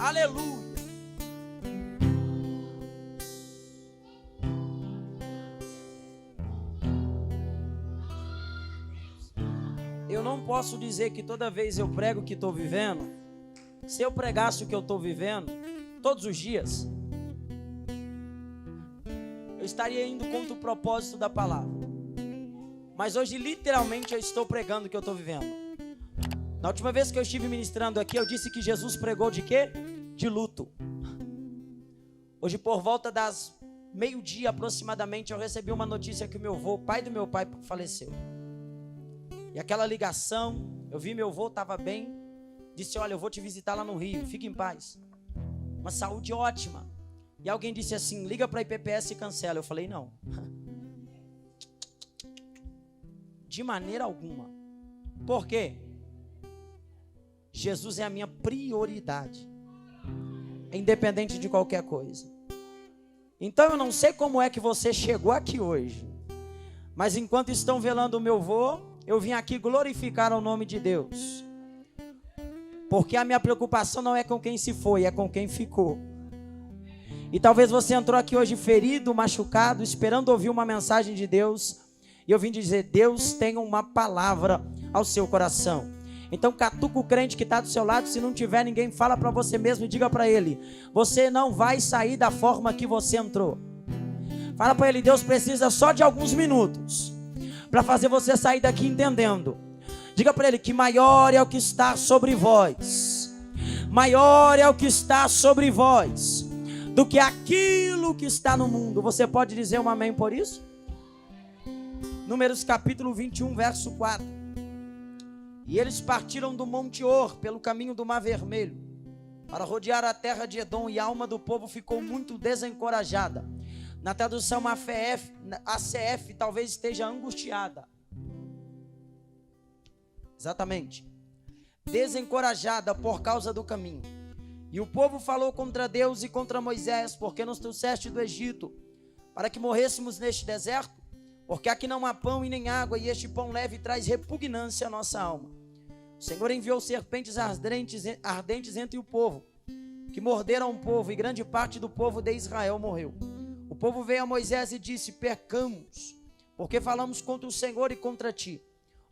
Aleluia. Eu não posso dizer que toda vez eu prego o que estou vivendo. Se eu pregasse o que eu estou vivendo todos os dias, eu estaria indo contra o propósito da palavra. Mas hoje literalmente eu estou pregando o que eu estou vivendo. Na última vez que eu estive ministrando aqui, eu disse que Jesus pregou de quê? De luto. Hoje por volta das meio-dia aproximadamente, eu recebi uma notícia que o meu avô, pai do meu pai, faleceu. E aquela ligação, eu vi meu avô, estava bem, disse, olha, eu vou te visitar lá no Rio, fique em paz. Uma saúde ótima. E alguém disse assim, liga para a IPPS e cancela. Eu falei, não. De maneira alguma. Por quê? Jesus é a minha prioridade. Independente de qualquer coisa. Então eu não sei como é que você chegou aqui hoje. Mas enquanto estão velando o meu avô, eu vim aqui glorificar o nome de Deus. Porque a minha preocupação não é com quem se foi, é com quem ficou. E talvez você entrou aqui hoje ferido, machucado, esperando ouvir uma mensagem de Deus. E eu vim dizer, Deus tem uma palavra ao seu coração. Então catuca o crente que está do seu lado. Se não tiver ninguém, fala para você mesmo e diga para ele, você não vai sair da forma que você entrou. Fala para ele, Deus precisa só de alguns minutos para fazer você sair daqui entendendo. Diga para ele que maior é o que está sobre vós. Maior é o que está sobre vós do que aquilo que está no mundo. Você pode dizer um amém por isso? Números capítulo 21, verso 4. E eles partiram do Monte Or pelo caminho do Mar Vermelho para rodear a terra de Edom, e a alma do povo ficou muito desencorajada. Na tradução ACF talvez esteja angustiada. Exatamente. Desencorajada por causa do caminho. E o povo falou contra Deus e contra Moisés, porque nos trouxeste do Egito, para que morrêssemos neste deserto? Porque aqui não há pão e nem água, e este pão leve traz repugnância à nossa alma. O Senhor enviou serpentes ardentes entre o povo, que morderam o povo, e grande parte do povo de Israel morreu. O povo veio a Moisés e disse, pecamos, porque falamos contra o Senhor e contra ti.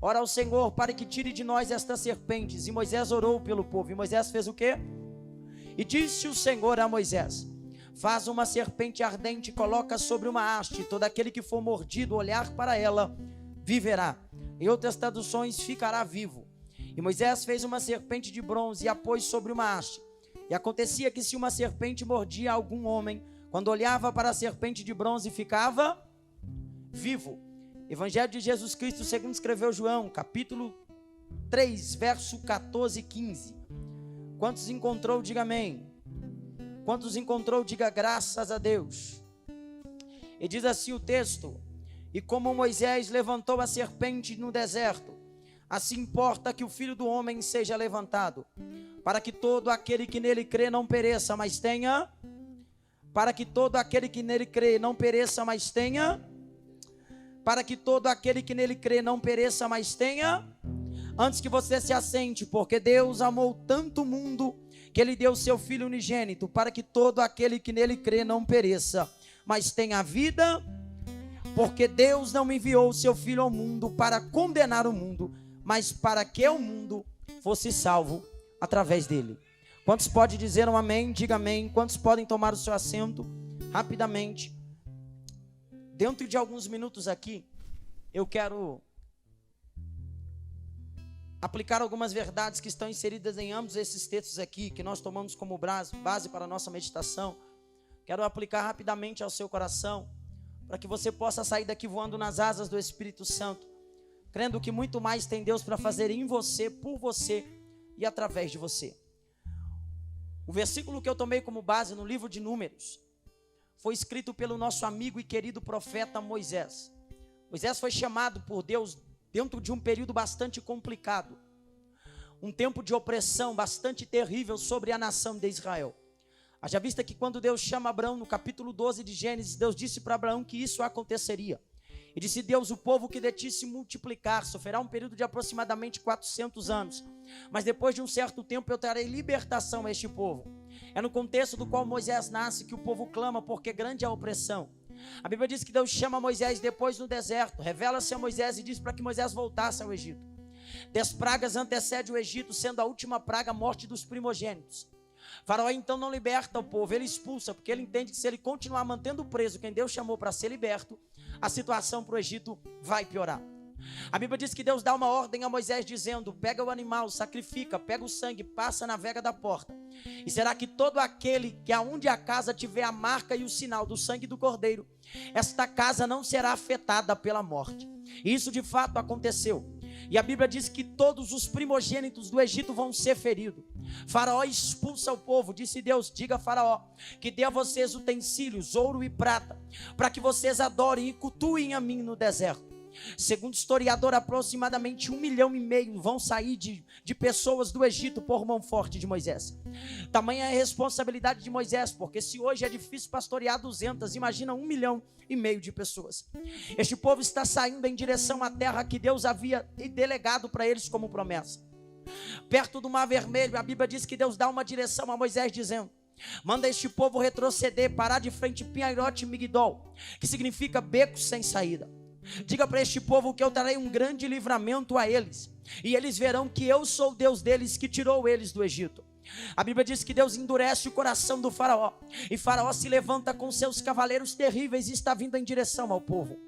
Ora ao Senhor, para que tire de nós estas serpentes. E Moisés orou pelo povo. E Moisés fez o quê? E disse o Senhor a Moisés, faz uma serpente ardente e coloca sobre uma haste. Todo aquele que for mordido, olhar para ela, viverá. Em outras traduções, ficará vivo. E Moisés fez uma serpente de bronze e a pôs sobre uma haste. E acontecia que se uma serpente mordia algum homem, quando olhava para a serpente de bronze, ficava vivo. Evangelho de Jesus Cristo, segundo escreveu João, capítulo 3, verso 14 e 15. Quantos encontrou, diga amém. Quantos encontrou, diga graças a Deus. E diz assim o texto, e como Moisés levantou a serpente no deserto, assim importa que o Filho do Homem seja levantado, para que todo aquele que nele crê não pereça, mas tenha... Para que todo aquele que nele crê não pereça, mas tenha... Para que todo aquele que nele crê não pereça, mas tenha... Antes que você se assente, porque Deus amou tanto o mundo, que ele deu seu Filho unigênito, para que todo aquele que nele crê não pereça, mas tenha vida, porque Deus não enviou o seu Filho ao mundo para condenar o mundo, mas para que o mundo fosse salvo através dele. Quantos podem dizer um amém? Diga amém. Quantos podem tomar o seu assento rapidamente? Dentro de alguns minutos aqui, eu quero aplicar algumas verdades que estão inseridas em ambos esses textos aqui, que nós tomamos como base para a nossa meditação. Quero aplicar rapidamente ao seu coração, para que você possa sair daqui voando nas asas do Espírito Santo, crendo que muito mais tem Deus para fazer em você, por você e através de você. O versículo que eu tomei como base no livro de Números foi escrito pelo nosso amigo e querido profeta Moisés. Moisés foi chamado por Deus dentro de um período bastante complicado, um tempo de opressão bastante terrível sobre a nação de Israel. Haja vista que quando Deus chama Abraão no capítulo 12 de Gênesis, Deus disse para Abraão que isso aconteceria. E disse Deus, o povo que de ti se multiplicar sofrerá um período de aproximadamente 400 anos. Mas depois de um certo tempo eu trarei libertação a este povo. É no contexto do qual Moisés nasce que o povo clama, porque grande é a opressão. A Bíblia diz que Deus chama Moisés depois no deserto, revela-se a Moisés e diz para que Moisés voltasse ao Egito. 10 pragas antecedem o Egito, sendo a última praga a morte dos primogênitos. Faraó então não liberta o povo, ele expulsa, porque ele entende que se ele continuar mantendo preso quem Deus chamou para ser liberto, a situação para o Egito vai piorar. A Bíblia diz que Deus dá uma ordem a Moisés dizendo: pega o animal, sacrifica, pega o sangue, passa na vega da porta. E será que todo aquele que aonde a casa tiver a marca e o sinal do sangue do cordeiro, esta casa não será afetada pela morte. E isso de fato aconteceu. E a Bíblia diz que todos os primogênitos do Egito vão ser feridos. Faraó expulsa o povo. Disse Deus: diga a Faraó que dê a vocês utensílios, ouro e prata, para que vocês adorem e cultuem a mim no deserto. Segundo historiador, aproximadamente 1,5 milhão vão sair de pessoas do Egito por mão forte de Moisés. Tamanha é a responsabilidade de Moisés, porque se hoje é difícil pastorear 200, imagina 1,5 milhão de pessoas. Este povo está saindo em direção à terra que Deus havia delegado para eles como promessa. Perto do Mar Vermelho, a Bíblia diz que Deus dá uma direção a Moisés dizendo: manda este povo retroceder, parar de frente Piairote e Migdol, que significa beco sem saída. Diga para este povo que eu trarei um grande livramento a eles, e eles verão que eu sou o Deus deles, que tirou eles do Egito. A Bíblia diz que Deus endurece o coração do Faraó, e Faraó se levanta com seus cavaleiros terríveis e está vindo em direção ao povo.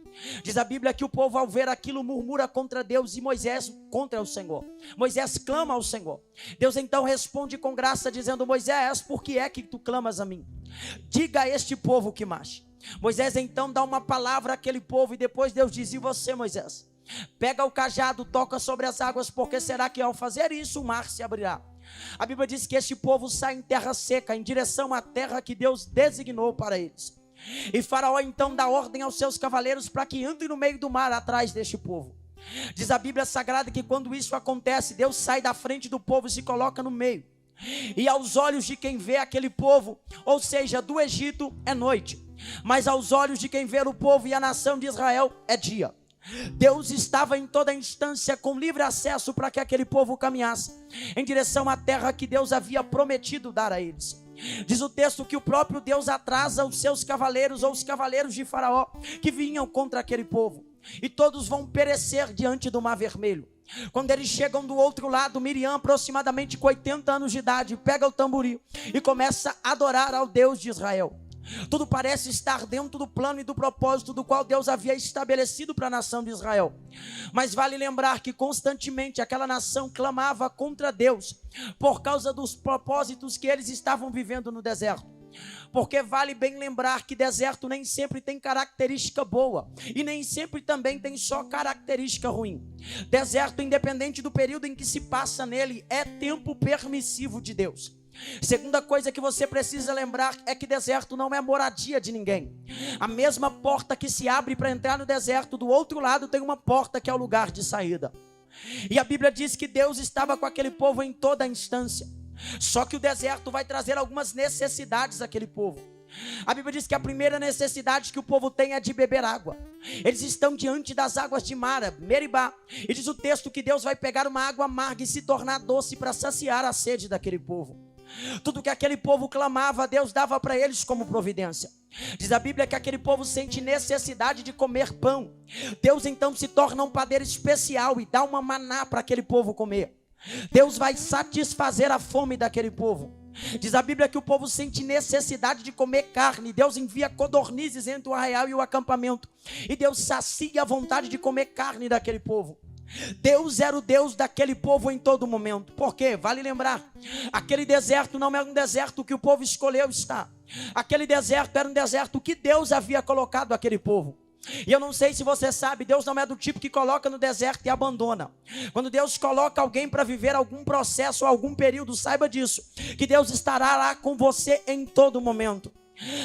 Diz a Bíblia que o povo, ao ver aquilo, murmura contra Deus, e Moisés contra o Senhor. Moisés clama ao Senhor. Deus então responde com graça dizendo: Moisés, por que é que tu clamas a mim? Diga a este povo que marche. Moisés então dá uma palavra àquele povo, e depois Deus diz: e você, Moisés? Pega o cajado, toca sobre as águas, porque será que ao fazer isso o mar se abrirá. A Bíblia diz que este povo sai em terra seca, em direção à terra que Deus designou para eles. E Faraó então dá ordem aos seus cavaleiros para que entrem no meio do mar atrás deste povo. Diz a Bíblia Sagrada que quando isso acontece, Deus sai da frente do povo e se coloca no meio. E aos olhos de quem vê aquele povo, ou seja, do Egito, é noite, mas aos olhos de quem vê o povo e a nação de Israel é dia. Deus estava em toda instância com livre acesso para que aquele povo caminhasse em direção à terra que Deus havia prometido dar a eles. Diz o texto que o próprio Deus atrasa os seus cavaleiros, ou os cavaleiros de Faraó, que vinham contra aquele povo, e todos vão perecer diante do Mar Vermelho. Quando eles chegam do outro lado, Miriam, aproximadamente com 80 anos de idade, pega o tamboril e começa a adorar ao Deus de Israel. Tudo parece estar dentro do plano e do propósito do qual Deus havia estabelecido para a nação de Israel. Mas vale lembrar que constantemente aquela nação clamava contra Deus por causa dos propósitos que eles estavam vivendo no deserto. Porque vale bem lembrar que deserto nem sempre tem característica boa, e nem sempre também tem só característica ruim. Deserto, independente do período em que se passa nele, é tempo permissivo de Deus. Segunda coisa que você precisa lembrar é que deserto não é moradia de ninguém. A mesma porta que se abre para entrar no deserto, do outro lado tem uma porta que é o lugar de saída. E a Bíblia diz que Deus estava com aquele povo em toda a instância. Só que o deserto vai trazer algumas necessidades àquele povo. A Bíblia diz que a primeira necessidade que o povo tem é de beber água. Eles estão diante das águas de Mara, Meribá, e diz o texto que Deus vai pegar uma água amarga e se tornar doce para saciar a sede daquele povo. Tudo que aquele povo clamava, Deus dava para eles como providência. Diz a Bíblia que aquele povo sente necessidade de comer pão. Deus então se torna um padeiro especial e dá uma maná para aquele povo comer. Deus vai satisfazer a fome daquele povo. Diz a Bíblia que o povo sente necessidade de comer carne. Deus envia codornizes entre o arraial e o acampamento, e Deus sacia a vontade de comer carne daquele povo. Deus era o Deus daquele povo em todo momento. Por quê? Vale lembrar, aquele deserto não era um deserto que o povo escolheu estar. Aquele deserto era um deserto que Deus havia colocado aquele povo. E eu não sei se você sabe, Deus não é do tipo que coloca no deserto e abandona. Quando Deus coloca alguém para viver algum processo ou algum período, saiba disso, que Deus estará lá com você em todo momento.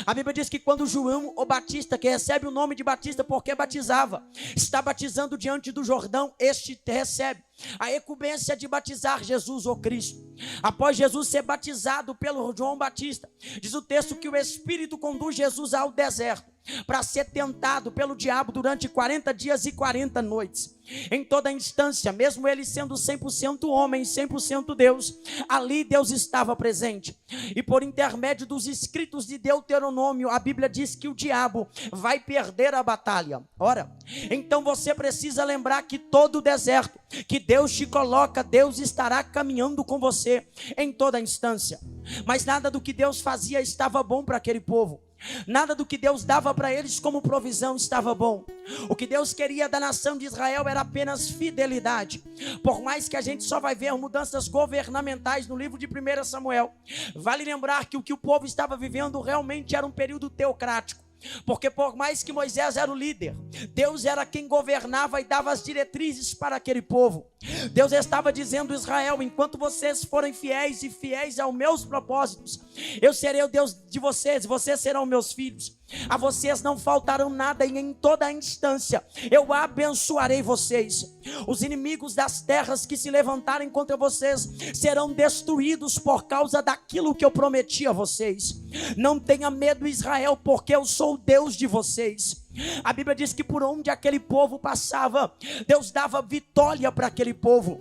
A Bíblia diz que quando João, o Batista, que recebe o nome de Batista porque batizava, está batizando diante do Jordão, este recebe a incumbência de batizar Jesus, o Cristo. Após Jesus ser batizado pelo João Batista, diz o texto que o Espírito conduz Jesus ao deserto. para ser tentado pelo diabo durante 40 dias e 40 noites. Em toda instância, mesmo ele sendo 100% homem, 100% Deus, ali Deus estava presente. E por intermédio dos escritos de Deuteronômio, a Bíblia diz que o diabo vai perder a batalha. Ora, então você precisa lembrar que todo o deserto que Deus te coloca, Deus estará caminhando com você em toda instância. Mas nada do que Deus fazia estava bom para aquele povo. Nada do que Deus dava para eles como provisão estava bom. O que Deus queria da nação de Israel era apenas fidelidade. Por mais que a gente só vai ver mudanças governamentais no livro de 1 Samuel, vale lembrar que o povo estava vivendo realmente era um período teocrático. Porque por mais que Moisés era o líder, Deus era quem governava e dava as diretrizes para aquele povo. Deus estava dizendo: Israel, enquanto vocês forem fiéis e fiéis aos meus propósitos, eu serei o Deus de vocês, vocês serão meus filhos. A vocês não faltarão nada e em toda instância eu abençoarei vocês. Os inimigos das terras que se levantarem contra vocês serão destruídos por causa daquilo que eu prometi a vocês. Não tenha medo, Israel, porque eu sou o Deus de vocês. A Bíblia diz que por onde aquele povo passava, Deus dava vitória para aquele povo.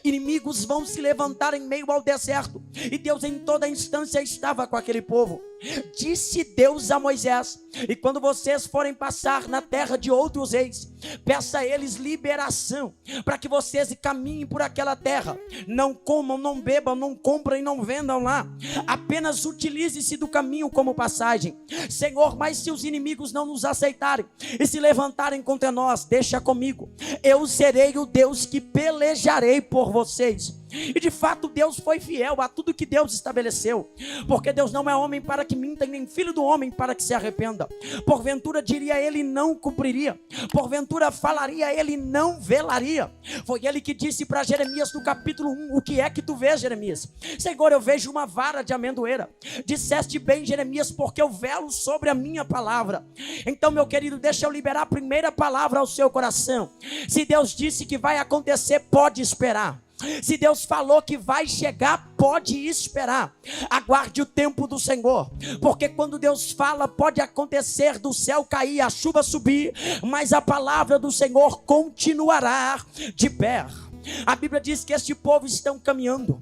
Inimigos vão se levantar em meio ao deserto, e Deus em toda instância estava com aquele povo. Disse Deus a Moisés: e quando vocês forem passar na terra de outros reis, peça a eles liberação, para que vocês caminhem por aquela terra. Não comam, não bebam, não comprem, não vendam lá. Apenas utilize-se do caminho como passagem. Senhor, mas se os inimigos não nos aceitarem e se levantarem contra nós, deixa comigo. Eu serei o Deus que pelejarei por vocês. E de fato Deus foi fiel a tudo que Deus estabeleceu, porque Deus não é homem para que minta, nem filho do homem para que se arrependa. Porventura diria ele, não cumpriria. Porventura falaria ele, não velaria. Foi ele que disse para Jeremias no capítulo 1, o que é que tu vês, Jeremias? Senhor, eu vejo uma vara de amendoeira. Disseste bem, Jeremias, porque eu velo sobre a minha palavra. Então, meu querido, deixa eu liberar a primeira palavra ao seu coração. Se Deus disse que vai acontecer, pode esperar. Se Deus falou que vai chegar, pode esperar. Aguarde o tempo do Senhor, porque quando Deus fala, pode acontecer do céu cair, a chuva subir, mas a palavra do Senhor continuará de pé. A Bíblia diz que este povo estão caminhando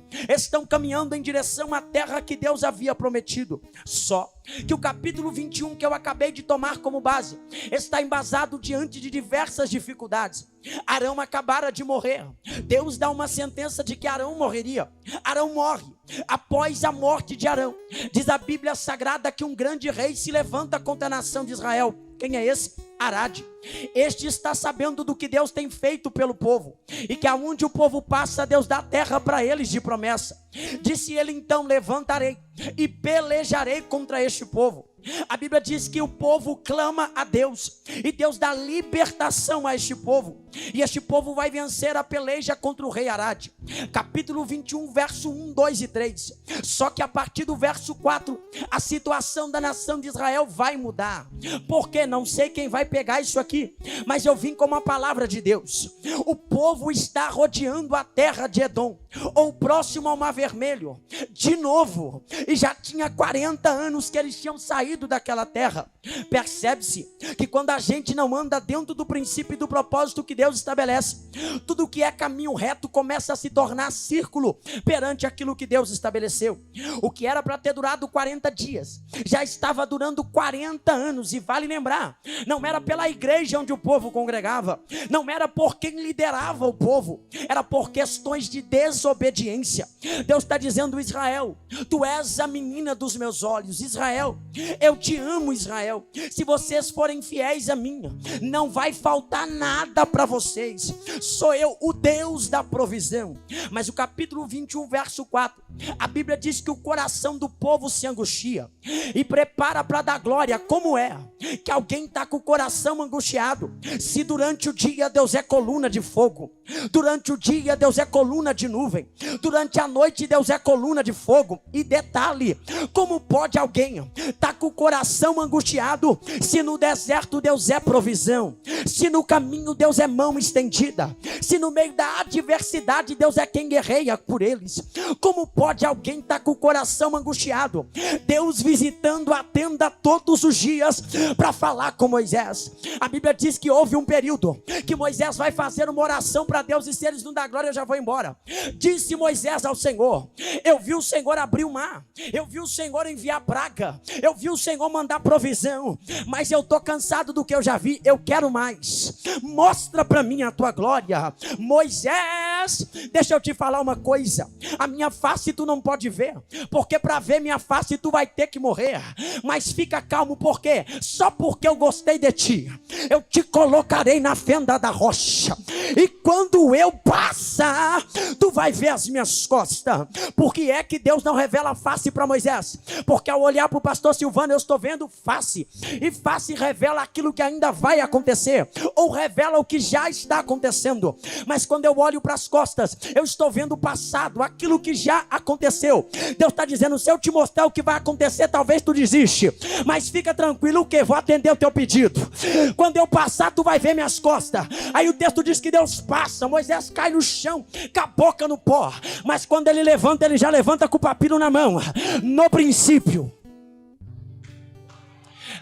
em direção à terra que Deus havia prometido. Só que o capítulo 21 que eu acabei de tomar como base está embasado diante de diversas dificuldades. Arão acabara de morrer. Deus dá uma sentença de que Arão morreria. Arão morre. Após a morte de Arão, diz a Bíblia Sagrada que um grande rei se levanta contra a nação de Israel. Quem é esse? Arade. Este está sabendo do que Deus tem feito pelo povo, e que aonde o povo passa, Deus dá terra para eles de promessa. Disse ele então: levantarei e pelejarei contra este povo. A Bíblia diz que o povo clama a Deus, e Deus dá libertação a este povo, e este povo vai vencer a peleja contra o rei Arade. Capítulo 21, verso 1, 2 e 3. Só que a partir do verso 4, a situação da nação de Israel vai mudar. Porque não sei quem vai pegar isso aqui, mas eu vim com uma palavra de Deus. O povo está rodeando a terra de Edom, ou próximo ao Mar Vermelho, de novo, e já tinha 40 anos que eles tinham saído daquela terra. Percebe-se que quando a gente não anda dentro do princípio e do propósito que Deus estabelece, tudo que é caminho reto começa a se tornar círculo perante aquilo que Deus estabeleceu. O que era para ter durado 40 dias já estava durando 40 anos. E vale lembrar, não era pela igreja onde o povo congregava, não era por quem liderava o povo, era por questões de desobediência. Deus está dizendo: Israel, tu és a menina dos meus olhos. Israel, eu te amo, Israel. Se vocês forem fiéis a mim, não vai faltar nada para vocês. Sou eu o Deus da provisão. Mas o capítulo 21, verso 4, a Bíblia diz que o coração do povo se angustia e prepara para dar glória. Como é que alguém está com o coração angustiado, se durante o dia Deus é coluna de fogo, durante o dia Deus é coluna de nuvem, durante a noite Deus é coluna de fogo? E detalhe, como pode alguém estar com com o coração angustiado, se no deserto Deus é provisão, se no caminho Deus é mão estendida, se no meio da adversidade Deus é quem guerreia por eles, como pode alguém estar com o coração angustiado? Deus visitando a tenda todos os dias para falar com Moisés. A Bíblia diz que houve um período que Moisés vai fazer uma oração para Deus, e se eles não dão glória eu já vou embora. Disse Moisés ao Senhor: eu vi o Senhor abrir o mar, eu vi o Senhor enviar praga, eu vi o Senhor mandar provisão, mas eu estou cansado do que eu já vi, eu quero mais. Mostra para mim a tua glória. Moisés, deixa eu te falar uma coisa, a minha face tu não pode ver, porque para ver minha face tu vai ter que morrer. Mas fica calmo, porque só porque eu gostei de ti, eu te colocarei na fenda da rocha, e quando eu passar, tu vai ver as minhas costas. Por que é que Deus não revela a face para Moisés? Porque ao olhar para o pastor Silvano eu estou vendo face, e face revela aquilo que ainda vai acontecer, ou revela o que já está acontecendo. Mas quando eu olho para as costas, eu estou vendo o passado, aquilo que já aconteceu. Deus está dizendo: se eu te mostrar o que vai acontecer, talvez tu desiste, mas fica tranquilo, o que? Vou atender o teu pedido. Quando eu passar, tu vai ver minhas costas. Aí o texto diz que Deus passa, Moisés cai no chão, com a boca no pó, mas quando ele levanta, ele já levanta com o papiro na mão. No princípio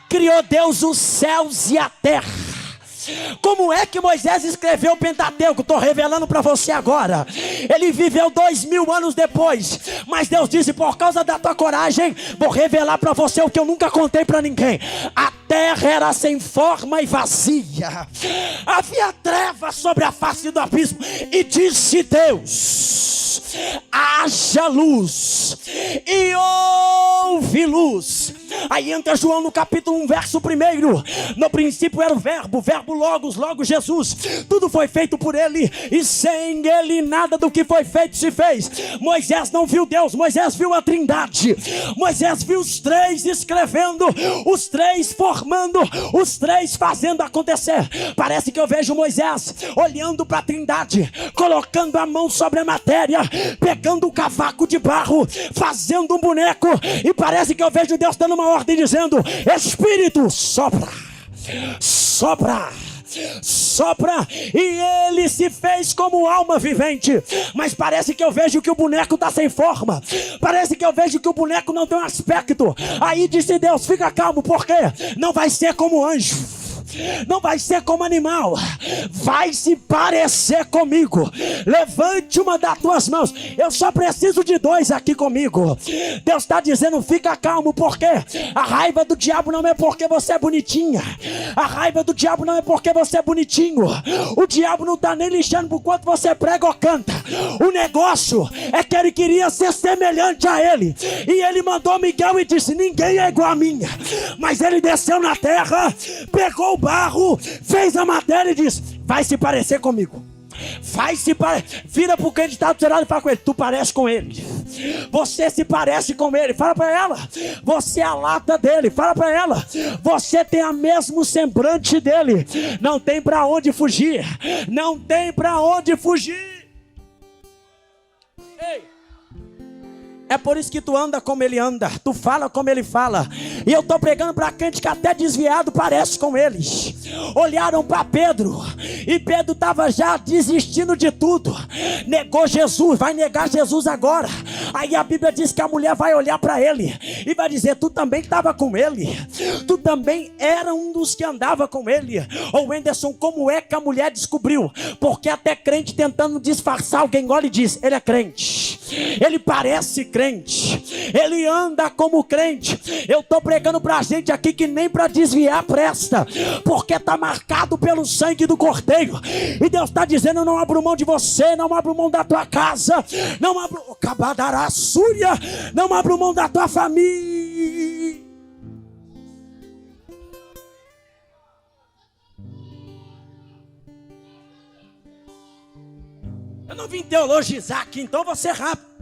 criou Deus os céus e a terra. Como é que Moisés escreveu o Pentateuco? Estou revelando para você agora. Ele viveu 2000 anos depois, mas Deus disse: por causa da tua coragem, vou revelar para você o que eu nunca contei para ninguém. A terra era sem forma e vazia, havia trevas sobre a face do abismo, e disse Deus: haja luz, e houve luz. Aí entra João no capítulo 1, verso 1. No princípio era o verbo, logos, logo Jesus. Tudo foi feito por ele, e sem ele nada do que foi feito se fez. Moisés não viu Deus, Moisés viu a Trindade. Moisés viu os três escrevendo, os três formando, os três fazendo acontecer. Parece que eu vejo Moisés olhando para a Trindade, colocando a mão sobre a matéria, pegando o cavaco de barro, fazendo um boneco, e parece que eu vejo Deus dando uma ordem dizendo: Espírito, sopra, sopra, sopra, e ele se fez como alma vivente. Mas parece que eu vejo que o boneco está sem forma, parece que eu vejo que o boneco não tem um aspecto. Aí disse Deus: fica calmo, porque não vai ser como anjo, não vai ser como animal, vai se parecer comigo. Levante uma das tuas mãos, eu só preciso de dois aqui comigo. Deus está dizendo: fica calmo, porque a raiva do diabo não é porque você é bonitinha, a raiva do diabo não é porque você é bonitinho. O diabo não está nem lixando por quanto você prega ou canta. O negócio é que ele queria ser semelhante a ele, e ele mandou Miguel e disse: ninguém é igual a mim. Mas ele desceu na terra, pegou o barro, fez a matéria e disse: vai se parecer comigo. Vai se parecer. Vira pro crente que está do seu lado e fala com ele: tu parece com ele, você se parece com ele. Fala para ela: você é a lata dele. Fala para ela: você tem a mesmo semblante dele. Não tem para onde fugir, não tem para onde fugir. Ei, é por isso que tu anda como ele anda, tu fala como ele fala. E eu estou pregando para crente que até desviado parece com eles. Olharam para Pedro, e Pedro estava já desistindo de tudo, negou Jesus, vai negar Jesus agora. Aí a Bíblia diz que a mulher vai olhar para ele e vai dizer: tu também estava com ele, tu também era um dos que andava com ele. Ou Anderson, como é que a mulher descobriu? Porque até crente tentando disfarçar, alguém olha e diz: ele é crente, ele parece crente, ele anda como crente. Eu estou pregando para a gente aqui que nem para desviar presta, porque está marcado pelo sangue do Cordeiro. E Deus está dizendo: não abro mão de você, não abro mão da tua casa, não abro não abro mão da tua família. Eu não vim teologizar aqui, então vou ser rápido.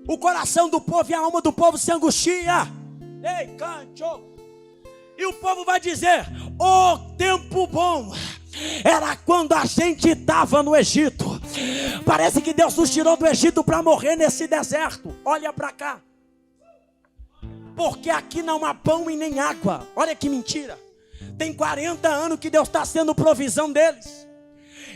O coração do povo e a alma do povo se angustia. Ei, canto. E o povo vai dizer: o tempo bom era quando a gente estava no Egito. Parece que Deus nos tirou do Egito para morrer nesse deserto. Olha para cá. porque aqui não há pão e nem água. Olha que mentira. Tem 40 anos que Deus está sendo provisão deles,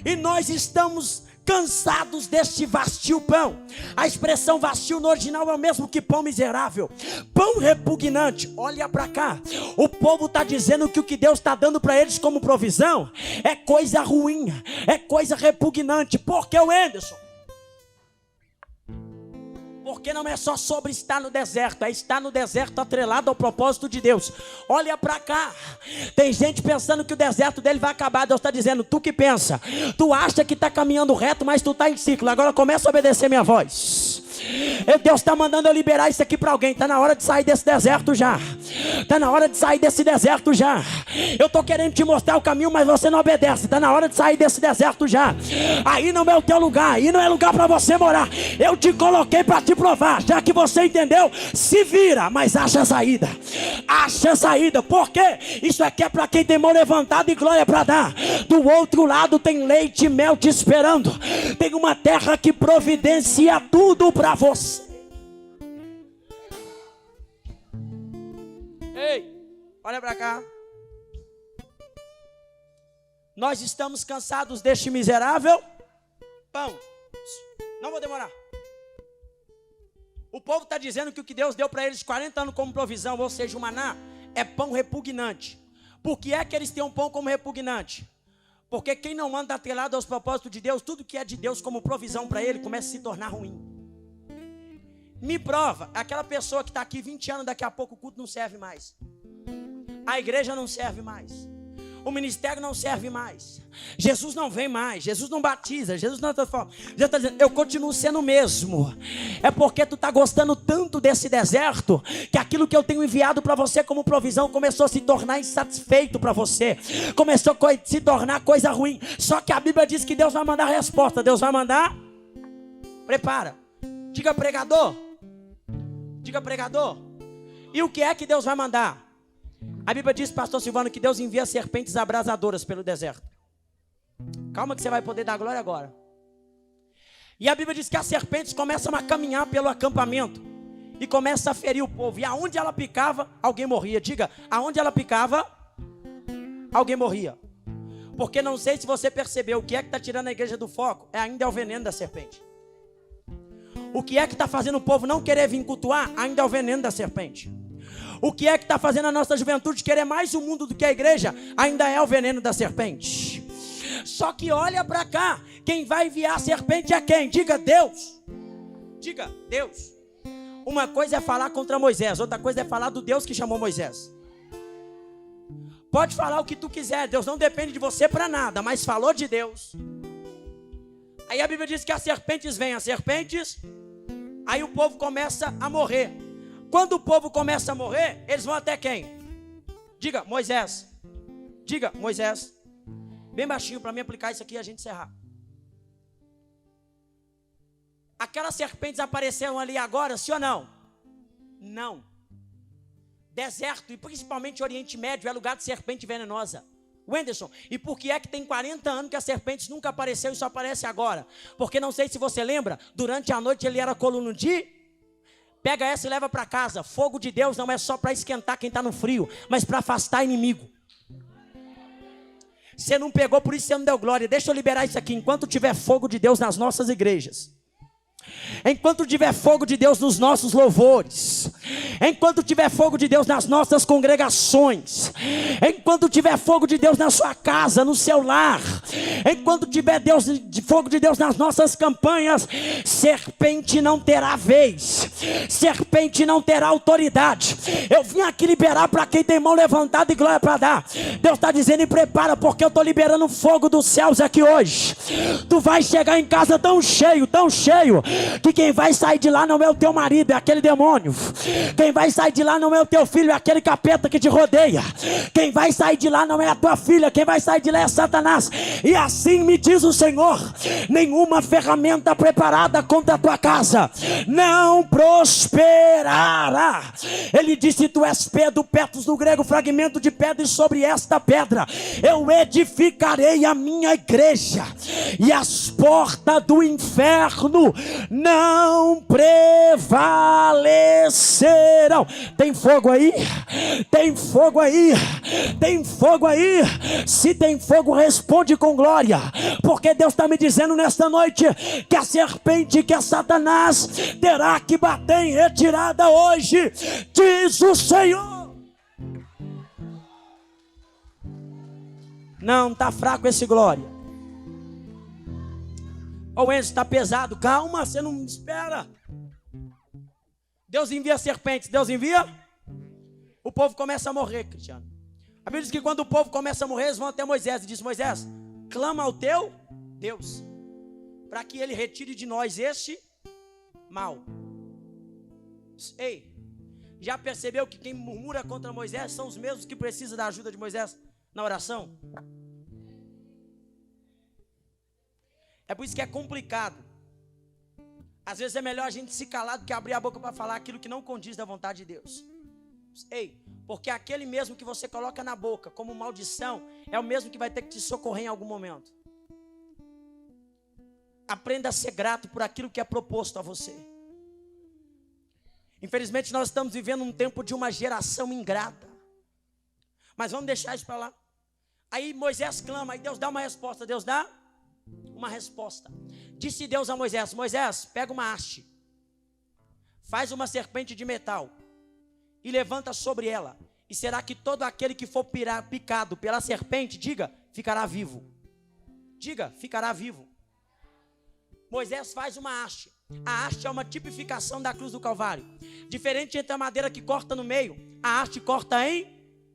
e nós estamos cansados deste vazio pão. A expressão vazio no original é o mesmo que pão miserável, pão repugnante. Olha para cá, o povo está dizendo que o que Deus está dando para eles como provisão é coisa ruim, é coisa repugnante. Por que, Wenderson? Porque não é só sobre estar no deserto, é estar no deserto atrelado ao propósito de Deus. Olha para cá, tem gente pensando que o deserto dele vai acabar. Deus está dizendo, tu que pensa, tu acha que está caminhando reto, mas tu está em ciclo. Agora começa a obedecer minha voz. Deus está mandando eu liberar isso aqui para alguém. Está na hora de sair desse deserto já. Está na hora de sair desse deserto já. Eu estou querendo te mostrar o caminho, mas você não obedece. Está na hora de sair desse deserto já. Aí não é o teu lugar, aí não é lugar para você morar. Eu te coloquei para te provar. Já que você entendeu, se vira, mas acha saída. Acha saída. Por quê? Isso aqui é para quem tem mão levantada e glória para dar. Do outro lado tem leite e mel te esperando. Tem uma terra que providencia tudo para você. Ei, olha para cá. Nós estamos cansados deste miserável pão. Não vou demorar. O povo está dizendo que o que Deus deu para eles 40 anos como provisão, ou seja, o maná, é pão repugnante. Por que é que eles têm um pão como repugnante? Porque quem não anda atrelado aos propósitos de Deus, tudo que é de Deus como provisão para ele, começa a se tornar ruim. Me prova, aquela pessoa que está aqui 20 anos, daqui a pouco o culto não serve mais. A igreja não serve mais. O ministério não serve mais. Jesus não vem mais. Jesus não batiza. Jesus não transforma. Jesus está dizendo, eu continuo sendo o mesmo. É porque tu está gostando tanto desse deserto, que aquilo que eu tenho enviado para você como provisão começou a se tornar insatisfeito para você. Começou a se tornar coisa ruim. Só que a Bíblia diz que Deus vai mandar a resposta. Deus vai mandar. Prepara. Diga pregador. Diga pregador. E o que é que Deus vai mandar? A Bíblia diz, pastor Silvano, que Deus envia serpentes abrasadoras pelo deserto. Calma que você vai poder dar glória agora. E a Bíblia diz que as serpentes começam a caminhar pelo acampamento e começam a ferir o povo. E aonde ela picava, alguém morria. Diga, aonde ela picava, alguém morria. Porque não sei se você percebeu, o que é que está tirando a igreja do foco? Ainda é o veneno da serpente. O que é que está fazendo o povo não querer vir cultuar? Ainda é o veneno da serpente. O que é que está fazendo a nossa juventude querer mais o mundo do que a igreja? Ainda é o veneno da serpente. Só que olha para cá, quem vai enviar a serpente é quem? Diga Deus. Diga Deus. Uma coisa é falar contra Moisés, outra coisa é falar do Deus que chamou Moisés. Pode falar o que tu quiser, Deus não depende de você para nada, mas falou de Deus. Aí a Bíblia diz que as serpentes vêm, aí o povo começa a morrer. Quando o povo começa a morrer, eles vão até quem? Diga, Moisés. Diga, Moisés. Bem baixinho para mim aplicar isso aqui e a gente encerrar. Aquelas serpentes apareceram ali agora, sim ou não? Não. Deserto, e principalmente Oriente Médio, é lugar de serpente venenosa. Wenderson, e por que é que tem 40 anos que as serpentes nunca apareceu e só aparece agora? Porque não sei se você lembra, durante a noite ele era coluna de... Pega essa e leva para casa. Fogo de Deus não é só para esquentar quem está no frio, mas para afastar inimigo. Você não pegou, por isso você não deu glória. Deixa eu liberar isso aqui. Enquanto tiver fogo de Deus nas nossas igrejas, enquanto tiver fogo de Deus nos nossos louvores, enquanto tiver fogo de Deus nas nossas congregações, enquanto tiver fogo de Deus na sua casa, no seu lar, enquanto tiver fogo de Deus nas nossas campanhas, serpente não terá vez, serpente não terá autoridade. Eu vim aqui liberar para quem tem mão levantada e glória para dar. Deus está dizendo, e prepara, porque eu estou liberando fogo dos céus aqui hoje. Tu vai chegar em casa tão cheio, que quem vai sair de lá não é o teu marido, é aquele demônio. Quem vai sair de lá não é o teu filho, é aquele capeta que te rodeia. Quem vai sair de lá não é a tua filha, quem vai sair de lá é Satanás. E assim me diz o Senhor, nenhuma ferramenta preparada contra a tua casa não prosperará. Ele disse, tu és Pedro, Petros do grego, fragmento de pedra, e sobre esta pedra eu edificarei a minha igreja, e as portas do inferno não prevalecerão. Tem fogo aí? Tem fogo aí? Tem fogo aí? Se tem fogo, responde com glória, porque Deus está me dizendo nesta noite que a serpente, que é Satanás, terá que bater em retirada hoje, diz o Senhor. Não, está fraco esse glória. Ô Enzo, está pesado. Calma, você não espera. Deus envia serpentes. Deus envia? O povo começa a morrer, Cristiano. A Bíblia diz que quando o povo começa a morrer, eles vão até Moisés e diz: Moisés, clama ao teu Deus, para que ele retire de nós este mal. Ei, já percebeu que quem murmura contra Moisés são os mesmos que precisam da ajuda de Moisés na oração? É por isso que é complicado. Às vezes é melhor a gente se calar do que abrir a boca para falar aquilo que não condiz da vontade de Deus. Ei, porque aquele mesmo que você coloca na boca como maldição é o mesmo que vai ter que te socorrer em algum momento. Aprenda a ser grato por aquilo que é proposto a você. Infelizmente nós estamos vivendo um tempo de uma geração ingrata. Mas vamos deixar isso para lá. Aí Moisés clama, aí Deus dá uma resposta. Deus dá uma resposta. Disse Deus a Moisés: Moisés, pega uma haste, faz uma serpente de metal e levanta sobre ela, e será que todo aquele que for picado pela serpente, diga, ficará vivo. Diga, ficará vivo. Moisés faz uma haste. A haste é uma tipificação da cruz do Calvário. Diferente entre a madeira que corta no meio, a haste corta em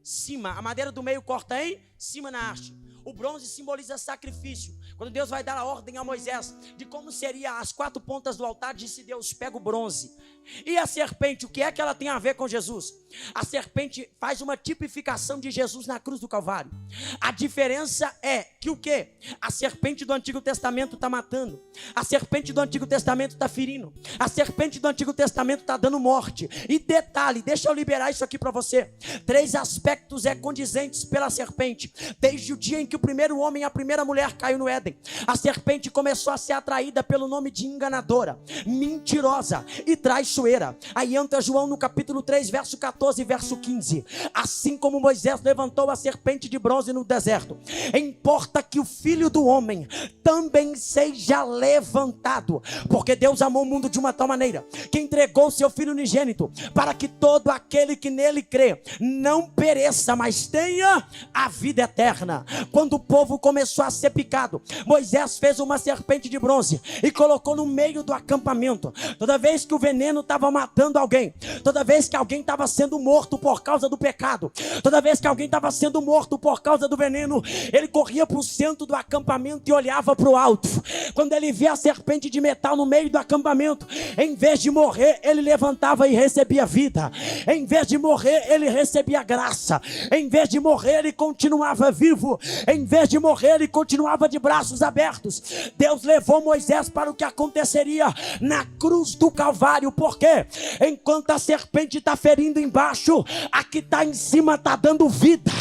cima. A madeira do meio corta em cima na haste. O bronze simboliza sacrifício. Quando Deus vai dar a ordem a Moisés de como seria as 4 pontas do altar, disse Deus: pega o bronze. E a serpente, o que é que ela tem a ver com Jesus? A serpente faz uma tipificação de Jesus na cruz do Calvário. A diferença é que o quê? A serpente do Antigo Testamento está matando. A serpente do Antigo Testamento está ferindo. A serpente do Antigo Testamento está dando morte. E detalhe, deixa eu liberar isso aqui para você. 3 aspectos condizentes pela serpente. Desde o dia em que o primeiro homem e a primeira mulher caiu no Éden, a serpente começou a ser atraída pelo nome de enganadora, mentirosa e traiçoeira. Aí entra João no capítulo 3, verso 14 e verso 15. Assim como Moisés levantou a serpente de bronze no deserto, importa que o Filho do Homem também seja levantado, porque Deus amou o mundo de uma tal maneira que entregou o seu Filho unigênito, para que todo aquele que nele crê não pereça, mas tenha a vida eterna. Quando o povo começou a ser picado, Moisés fez uma serpente de bronze e colocou no meio do acampamento. Toda vez que o veneno estava matando alguém, toda vez que alguém estava sendo morto por causa do pecado, toda vez que alguém estava sendo morto por causa do veneno, ele corria para o centro do acampamento e olhava para o alto. Quando ele via a serpente de metal no meio do acampamento, em vez de morrer, ele levantava e recebia vida. Em vez de morrer, ele recebia graça. Em vez de morrer, ele continuava vivo. Em vez de morrer, ele continuava de braços abertos. Deus levou Moisés para o que aconteceria na cruz do Calvário. Por quê? Enquanto a serpente está ferindo embaixo, a que está em cima está dando vida.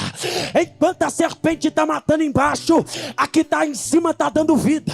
Enquanto a serpente está matando embaixo, a que está em cima está dando vida.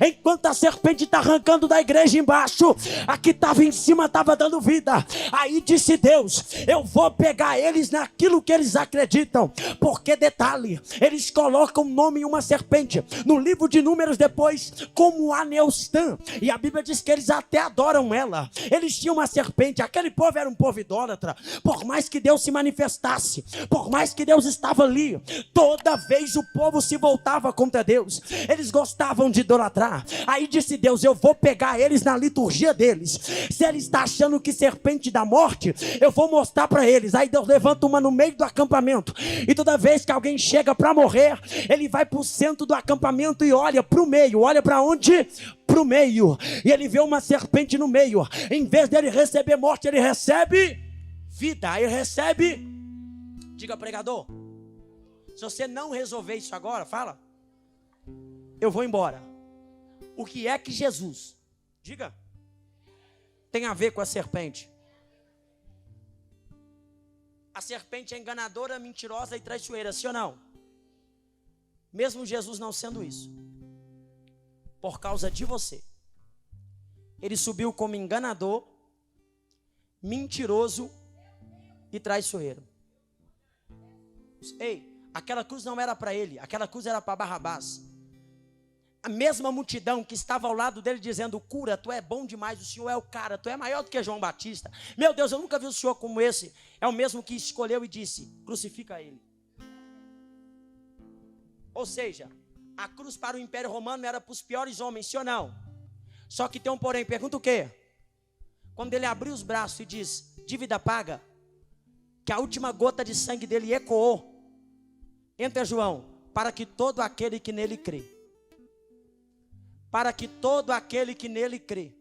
Enquanto a serpente está arrancando da igreja embaixo, a que estava em cima estava dando vida. Aí disse Deus: eu vou pegar eles naquilo que eles acreditam. Porque detalhe, eles colocam um nome em uma serpente no livro de Números depois como Aneustã, e a Bíblia diz que eles até adoram ela. Eles tinham uma serpente. Aquele povo era um povo idólatra. Por mais que Deus se manifestasse, por mais que Deus estava ali, toda vez o povo se voltava contra Deus. Eles gostavam de idolatrar. Aí disse Deus: eu vou pegar eles na liturgia deles. Se ele está achando que serpente dá morte, eu vou mostrar para eles. Aí Deus levanta uma no meio do acampamento, e toda vez que alguém chega para morrer, ele vai para o centro do acampamento e olha para o meio. Olha para onde? Para o meio. E ele vê uma serpente no meio. Em vez dele receber morte, ele recebe vida. Aí recebe. Diga, pregador, se você não resolver isso agora, fala, eu vou embora. O que é que Jesus, diga, tem a ver com a serpente? A serpente é enganadora, mentirosa e traiçoeira, sim ou não? Mesmo Jesus não sendo isso, por causa de você, ele subiu como enganador, mentiroso e traiçoeiro. Ei, aquela cruz não era para ele, aquela cruz era para Barrabás. A mesma multidão que estava ao lado dele dizendo: cura, tu é bom demais, o senhor é o cara, tu é maior do que João Batista. Meu Deus, eu nunca vi o senhor como esse. É o mesmo que escolheu e disse: crucifica ele. Ou seja, a cruz para o Império Romano era para os piores homens, sim ou não? Só que tem um porém, pergunta o quê? Quando ele abriu os braços e diz: dívida paga, que a última gota de sangue dele ecoou. Entra João: para que todo aquele que nele crê. Para que todo aquele que nele crê.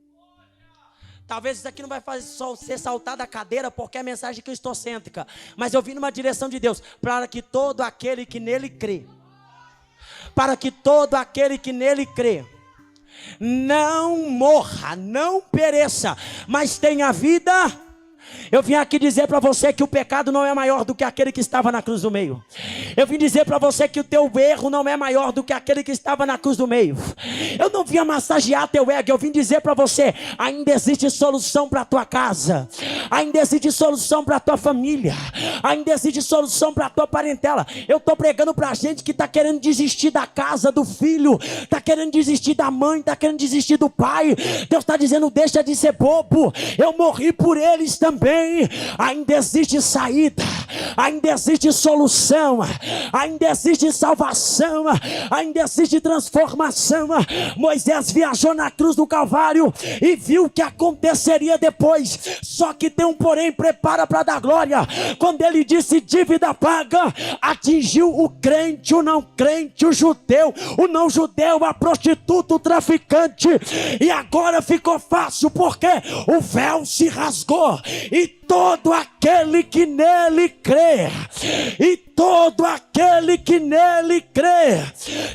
Talvez isso aqui não vai fazer só você saltar da cadeira, porque é mensagem cristocêntrica. Mas eu vim numa direção de Deus. Para que todo aquele que nele crê. Para que todo aquele que nele crê não morra, não pereça, mas tenha vida. Eu vim aqui dizer para você que o pecado não é maior do que aquele que estava na cruz do meio. Eu vim dizer para você que o teu erro não é maior do que aquele que estava na cruz do meio. Eu não vim massagear teu ego, eu vim dizer para você: ainda existe solução para a tua casa, ainda existe solução para a tua família, ainda existe solução para a tua parentela. Eu estou pregando para gente que está querendo desistir da casa, do filho, está querendo desistir da mãe, está querendo desistir do pai. Deus está dizendo: deixa de ser bobo, eu morri por eles também. Ainda existe saída, ainda existe solução, ainda existe salvação, ainda existe transformação. Moisés viajou na cruz do Calvário e viu o que aconteceria depois. Só que tem um porém, prepara para dar glória. Quando ele disse dívida paga, atingiu o crente, o não crente, o judeu, o não judeu, a prostituta, o traficante. E agora ficou fácil, porque o véu se rasgou. E todo aquele que nele crê, e todo aquele que nele crê,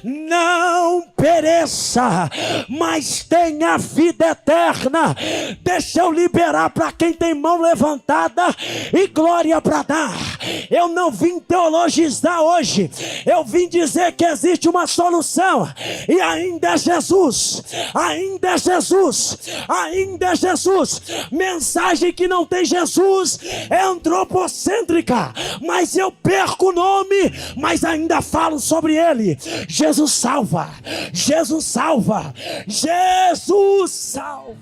não pereça, mas tenha vida eterna. Deixa eu liberar para quem tem mão levantada e glória para dar. Eu não vim teologizar hoje, eu vim dizer que existe uma solução, e ainda é Jesus, ainda é Jesus, ainda é Jesus. Mensagem que não tem Jesus é antropocêntrica, mas eu perco o nome, mas ainda falo sobre ele. Jesus salva, Jesus salva, Jesus salva.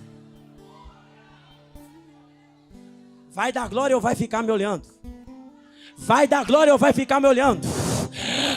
Vai dar glória ou vai ficar me olhando? Vai dar glória ou vai ficar me olhando?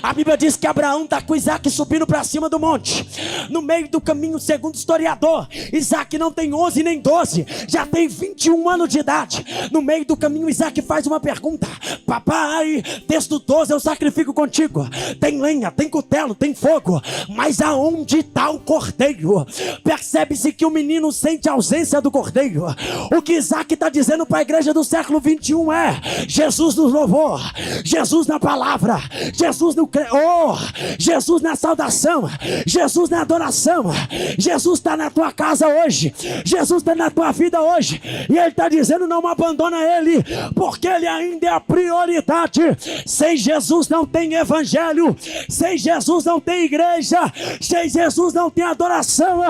A Bíblia diz que Abraão está com Isaac subindo para cima do monte. No meio do caminho, segundo o historiador, Isaac não tem 11 nem 12, já tem 21 anos de idade. No meio do caminho, Isaac faz uma pergunta: papai, texto 12, eu sacrifico contigo. Tem lenha, tem cutelo, tem fogo, mas aonde está o cordeiro? Percebe-se que o menino sente a ausência do cordeiro. O que Isaac está dizendo para a igreja do século 21 é: Jesus nos louvor, Jesus na palavra, Jesus no Jesus na saudação, Jesus na adoração. Jesus está na tua casa hoje, Jesus está na tua vida hoje, e Ele está dizendo: não abandona Ele, porque Ele ainda é a prioridade. Sem Jesus não tem evangelho, sem Jesus não tem igreja, sem Jesus não tem adoração.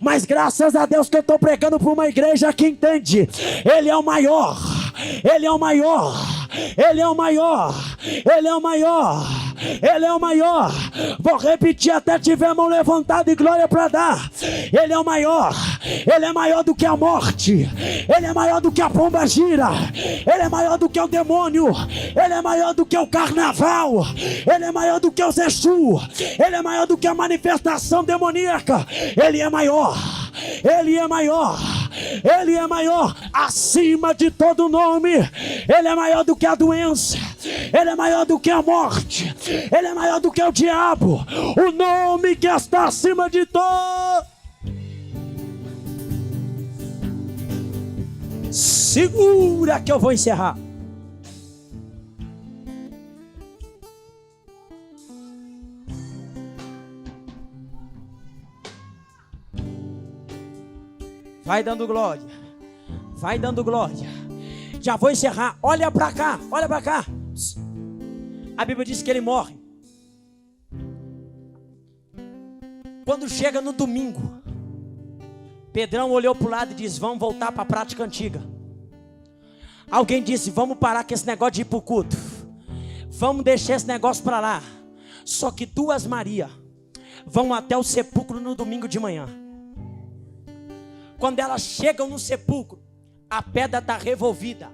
Mas graças a Deus que eu estou pregando para uma igreja que entende: Ele é o maior, Ele é o maior, Ele é o maior, Ele é o maior, Ele é o maior. Vou repetir até tiver a mão levantada e glória para dar. Ele é o maior, Ele é maior do que a morte, Ele é maior do que a pomba gira, Ele é maior do que o demônio, Ele é maior do que o carnaval, Ele é maior do que o Exu, Ele é maior do que a manifestação demoníaca. Ele é maior, Ele é maior, Ele é maior acima de todo nome. Ele é maior do que a doença, Ele é maior do que a morte, Ele é maior do que o diabo. O nome que está acima de todo. Segura que eu vou encerrar. Vai dando glória, vai dando glória. Já vou encerrar. Olha para cá, olha para cá. A Bíblia diz que ele morre. Quando chega no domingo, Pedrão olhou para o lado e disse: vamos voltar para a prática antiga. Alguém disse: vamos parar com esse negócio de ir para o culto. Vamos deixar esse negócio para lá. Só que 2 Maria vão até o sepulcro no domingo de manhã. Quando elas chegam no sepulcro, a pedra está revolvida.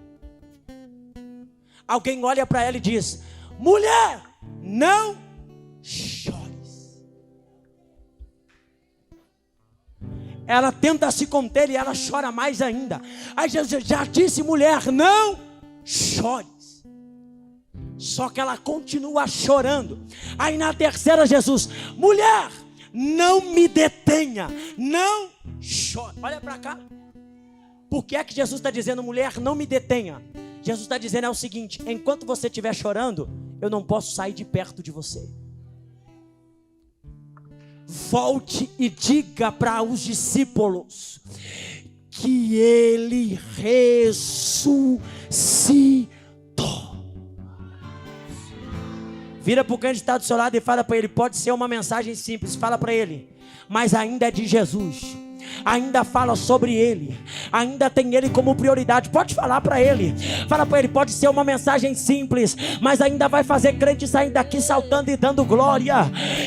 Alguém olha para ela e diz: mulher, não chores. Ela tenta se conter e ela chora mais ainda. Aí Jesus já disse: mulher, não chores. Só que ela continua chorando. Aí na terceira Jesus: mulher, não me detenha, não chore. Olha para cá. Por que é que Jesus está dizendo: mulher, não me detenha? Jesus está dizendo é o seguinte: enquanto você estiver chorando, eu não posso sair de perto de você. Volte e diga para os discípulos que ele ressuscitou. Vira para o crente que está do seu lado e fala para ele: pode ser uma mensagem simples, fala para ele, mas ainda é de Jesus. Ainda fala sobre ele, ainda tem ele como prioridade. Pode falar para ele, fala para ele, pode ser uma mensagem simples, mas ainda vai fazer crente sair daqui saltando e dando glória.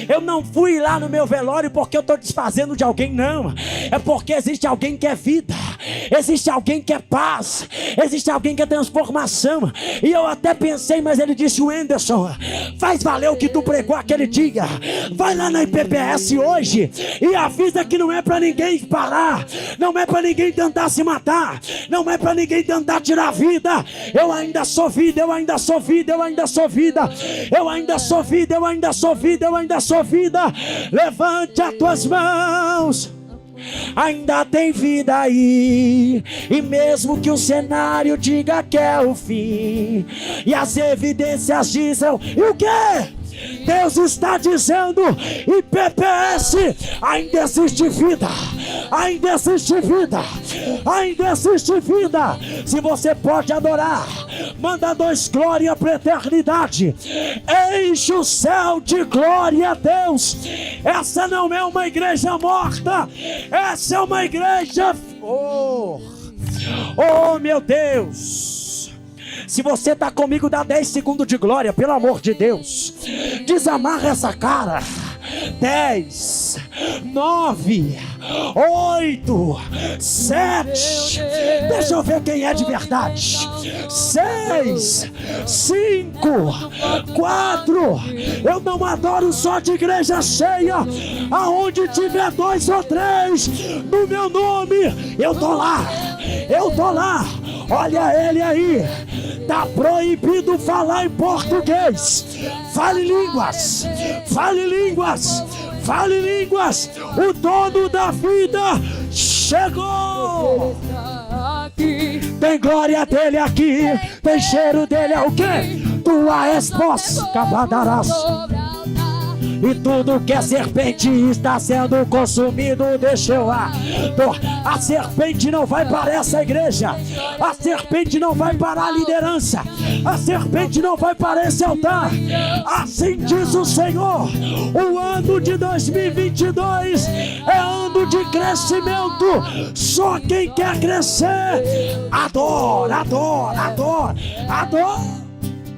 Eu não fui lá no meu velório porque eu estou desfazendo de alguém, não. É porque existe alguém que é vida, existe alguém que é paz, existe alguém que é transformação. E eu até pensei, mas ele disse: o Anderson, faz valer o que tu pregou aquele dia. Vai lá na IPPS hoje e avisa que não é para ninguém parar, não é para ninguém tentar se matar, não é para ninguém tentar tirar a vida. Eu ainda sou vida, eu ainda sou vida, eu ainda sou vida, eu ainda sou vida, eu ainda sou vida, eu ainda sou vida. Levante as tuas mãos, ainda tem vida aí. E mesmo que o cenário diga que é o fim e as evidências dizem, e o quê? Deus está dizendo: IPPS, ainda existe vida, ainda existe vida, ainda existe vida. Se você pode adorar, manda 2 glória para a eternidade. Enche o céu de glória a Deus. Essa não é uma igreja morta, essa é uma igreja... Oh meu Deus. Se você está comigo, dá 10 segundos de glória, pelo amor de Deus. Desamarra essa cara. 10, 9, 8, 7. Deixa eu ver quem é de verdade. 6, 5, 4. Eu não adoro só de igreja cheia. Aonde tiver 2 ou 3 no meu nome, eu tô lá. Eu tô lá. Olha ele aí. Tá proibido falar em português. Fale línguas. Fale línguas. Fale línguas. O dono da vida chegou. Tem glória dele aqui. Tem cheiro dele. É o quê? Tua esposa cabadarás. E tudo que é serpente está sendo consumido. Deixa eu lá. A serpente não vai parar essa igreja. A serpente não vai parar a liderança. A serpente não vai parar esse altar. Assim diz o Senhor. O ano de 2022 é ano de crescimento. Só quem quer crescer, adora, adora, adora, adora.